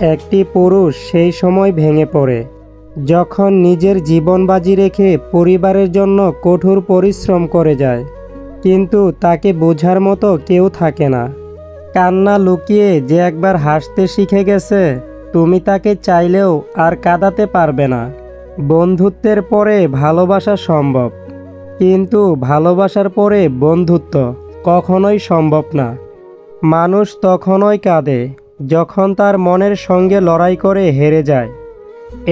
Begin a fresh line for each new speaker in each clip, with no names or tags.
একটি পুরুষ সেই সময় ভেঙে পড়ে যখন নিজের জীবন বাজি রেখে পরিবারের জন্য কঠোর পরিশ্রম করে যায়, কিন্তু তাকে বোঝার মতো কেউ থাকে না। কান্না লুকিয়ে যে একবার হাসতে শিখে গেছে, তুমি তাকে চাইলেও আর কাঁদাতে পারবে না। বন্ধুত্বের পরে ভালোবাসা সম্ভব, কিন্তু ভালোবাসার পরে বন্ধুত্ব কখনোই সম্ভব না। মানুষ তখনই কাঁদে যখন তার মনের সঙ্গে লড়াই করে হেরে যায়।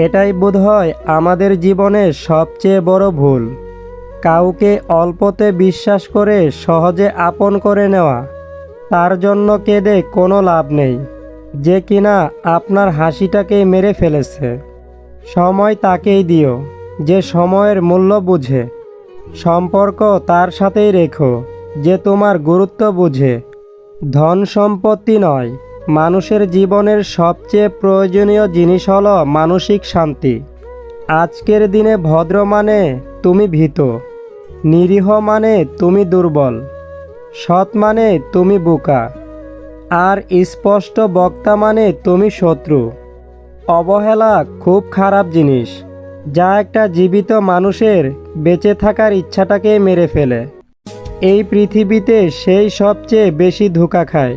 এটাই বোধহয় আমাদের জীবনের সবচেয়ে বড় ভুল, কাউকে অল্পতে বিশ্বাস করে সহজে আপন করে নেওয়া। তার জন্য কেঁদে কোনো লাভ নেই, যে কিনা আপনার হাসিটাকে মেরে ফেলেছে। সময় তাকেই দিও যে সময়ের মূল্য বুঝে। সম্পর্ক তার সাথেই রেখো যে তোমার গুরুত্ব বুঝে। ধন সম্পত্তি নয়, মানুষের জীবনের সবচেয়ে প্রয়োজনীয় জিনিস হলো মানসিক শান্তি। আজকের দিনে ভদ্র মানে তুমি ভীত, নিরীহ মানে তুমি দুর্বল, সৎ মানে তুমি বোকা, আর স্পষ্ট বক্তা মানে তুমি শত্রু। অবহেলা খুব খারাপ জিনিস, যা একটা জীবিত মানুষের বেঁচে থাকার ইচ্ছাটাকে মেরে ফেলে। এই পৃথিবীতে সেই সবচেয়ে বেশি ধোঁকা খায়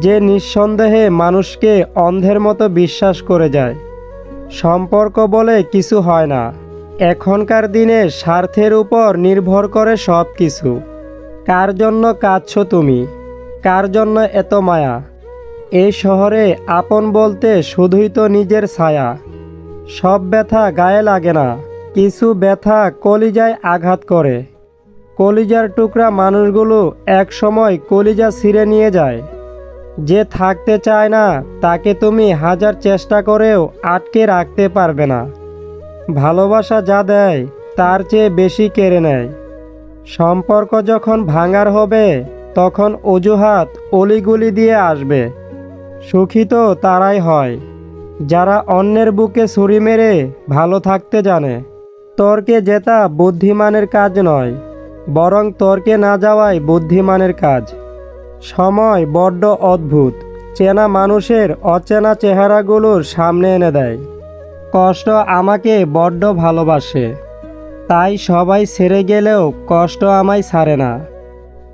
যে নিঃসন্দেহে মানুষকে অন্ধের মতো বিশ্বাস করে যায়। সম্পর্ক বলে কিছু হয় না। এখনকার দিনে স্বার্থের উপর নির্ভর করে সব কিছু। কার জন্য কাঁদছো তুমি? কার জন্য এত মায়া? এই শহরে আপন বলতে শুধুই তো নিজের ছায়া। সব ব্যথা গায়ে লাগে না, কিছু ব্যথা কলিজায় আঘাত করে। কলিজার টুকরা মানুষগুলো এক সময় কলিজা ছিঁড়ে নিয়ে যায়। যে থাকতে চায় না তাকে তুমি হাজার চেষ্টা করেও আটকে রাখতে পারবে না। ভালোবাসা যা দেয় তার চেয়ে বেশি কেড়ে নেয়। সম্পর্ক যখন ভাঙার হবে তখন অজুহাত অলিগুলি দিয়ে আসবে। সুখী তো তারাই হয় যারা অন্যের বুকে ছুরি মেরে ভালো থাকতে জানে। তর্কে জেতা বুদ্ধিমানের কাজ নয়, বরং তর্কে না যাওয়াই বুদ্ধিমানের কাজ। সময় বড্ড অদ্ভুত, চেনা মানুষের অচেনা চেহারাগুলোর সামনে এনে দেয়। কষ্ট আমাকে বড্ড ভালোবাসে, তাই সবাই ছেড়ে গেলেও কষ্ট আমায় ছাড়ে না।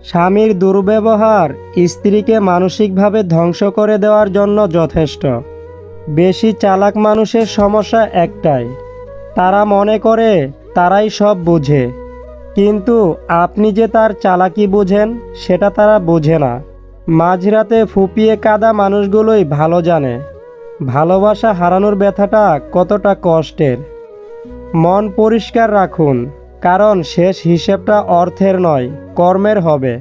স্বামীর দুর্ব্যবহার স্ত্রীকে মানসিকভাবে ধ্বংস করে দেওয়ার জন্য যথেষ্ট। বেশি চালাক মানুষের সমস্যা একটাই, তারা মনে করে তারাই সব বুঝে, কিন্তু আপনি যে তার চালাকি বুঝেন সেটা তারা বোঝে না। মাঝরাতে ফুপিয়ে কাঁদা মানুষগুলোই ভালো জানে ভালোবাসা হারানোর ব্যথাটা কতটা কষ্টের। মন পরিষ্কার রাখুন, কারণ শেষ হিসেবটা অর্থের নয়, কর্মের হবে।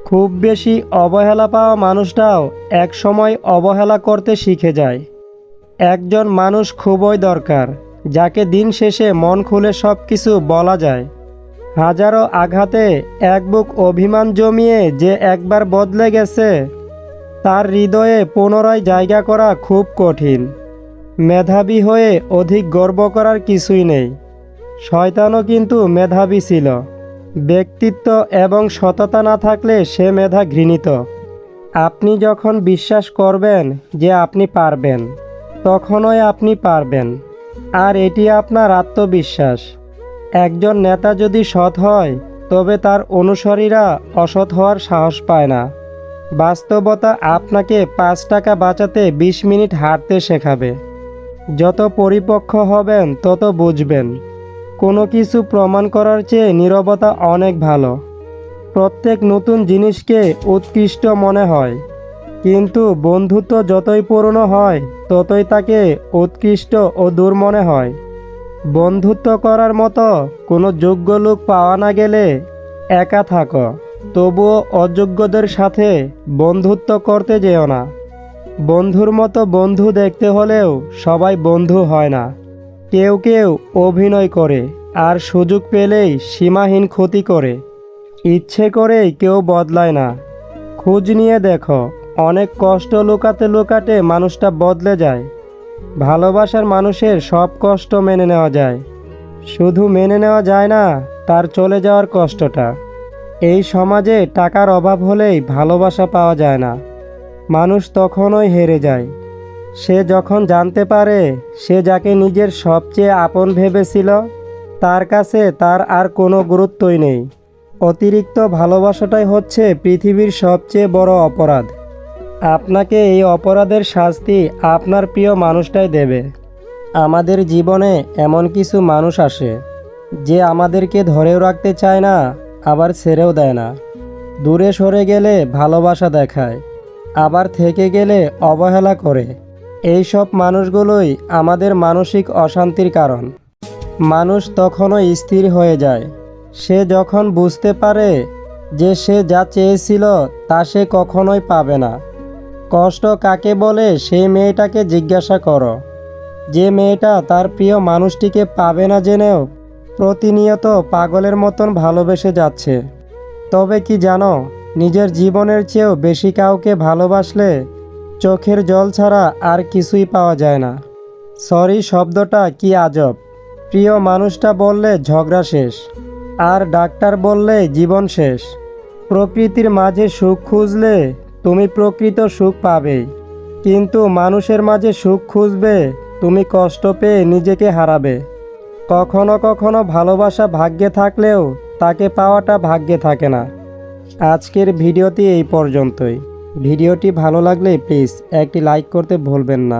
খুব বেশি অবহেলা পাওয়া মানুষটাও এক সময় অবহেলা করতে শিখে যায়। একজন মানুষ খুবই দরকার, যাকে দিন শেষে মন খুলে সব কিছু বলা যায়। হাজারো আঘাতে এক বুক অভিমান জমিয়ে যে একবার বদলে গেছে, তার হৃদয়ে পুনরায় জায়গা করা খুব কঠিন। মেধাবী হয়ে অধিক গর্ব করার কিছুই নেই। শয়তানও কিন্তু মেধাবী ছিল। ব্যক্তিত্ব এবং সততা না থাকলে সে মেধা ঘৃণিত। আপনি যখন বিশ্বাস করবেন যে আপনি পারবেন, তখনই আপনি পারবেন, আর এটি আপনার আত্মবিশ্বাস। একজন নেতা যদি সৎ হয় তবে তার অনুসারীরা অসৎ হওয়ার সাহস পায় না। বাস্তবতা আপনাকে 5 টাকা বাঁচাতে 20 মিনিট হাঁটতে শেখাবে। যত পরিপক্ক হবেন তত বুঝবেন, কোনো কিছু প্রমাণ করার চেয়ে নীরবতা অনেক ভালো। প্রত্যেক নতুন জিনিসকে উৎকৃষ্ট মনে হয়, কিন্তু বন্ধুত্ব যতই পুরনো হয় ততই তাকে উৎকৃষ্ট ও দূর মনে হয়। বন্ধুত্ব করার মতো কোনো যোগ্য লোক পাওয়া না গেলে একা থাকো, তবুও অযোগ্যদের সাথে বন্ধুত্ব করতে যেও না। বন্ধুর মতো বন্ধু দেখতে হলেও সবাই বন্ধু হয় না। কেউ কেউ অভিনয় করে আর সুযোগ পেলেই সীমাহীন ক্ষতি করে। ইচ্ছে করেই কেউ বদলায় না। খোঁজ নিয়ে দেখো, অনেক কষ্ট লুকাতে লুকাতে মানুষটা বদলে যায়। ভালোবাসার মানুষের সব কষ্ট মেনে নেওয়া যায়, শুধু মেনে নেওয়া যায় না তার চলে যাওয়ার কষ্টটা। এই সমাজে টাকার অভাব হলেই ভালোবাসা পাওয়া যায় না, মানুষ তখনই হেরে যায়। সে যখন জানতে পারে সে যাকে নিজের সবচেয়ে আপন ভেবেছিল তার কাছে তার আর কোনো গুরুত্বই নেই। অতিরিক্ত ভালোবাসাটাই হচ্ছে পৃথিবীর সবচেয়ে বড় অপরাধ। আপনাকে এই অপরাধের শাস্তি আপনার প্রিয় মানুষটাই দেবে। আমাদের জীবনে এমন কিছু মানুষ আসে যে আমাদেরকে ধরেও রাখতে চায় না, আবার ছেড়েও দেয় না। দূরে সরে গেলে ভালোবাসা দেখায়, আবার থেকে গেলে অবহেলা করে। এই সব মানুষগুলোই আমাদের মানসিক অশান্তির কারণ। মানুষ তখনও স্থির হয়ে যায় সে যখন বুঝতে পারে যে সে যা চেয়েছিল তা সে কখনোই পাবে না। কষ্ট কাকে বলে সেই মেয়েটাকে জিজ্ঞাসা করো, যে মেয়েটা তার প্রিয় মানুষটিকে পাবে না জেনেও প্রতিনিয়ত পাগলের মতন ভালোবেসে যাচ্ছে। তবে কি জানো, নিজের জীবনের চেয়েও বেশি কাউকে ভালোবাসলে চোখের জল ছাড়া আর কিছুই পাওয়া যায় না। সরি শব্দটা কি আজব। প্রিয় মানুষটা বললে ঝগড়া শেষ, আর ডাক্তার বললে জীবন শেষ। প্রকৃতির মাঝে সুখ খুঁজলে তুমি প্রকৃত সুখ পাবে, কিন্তু মানুষের মাঝে সুখ খুঁজবে তুমি কষ্ট পেয়ে নিজেকে হারাবে। কখনো কখনো ভালোবাসা ভাগ্যে থাকলেও তাকে পাওয়াটা ভাগ্যে থাকে না। আজকের ভিডিওটি এই পর্যন্তই। ভিডিওটি ভালো লাগলে প্লিজ একটি লাইক করতে ভুলবেন না।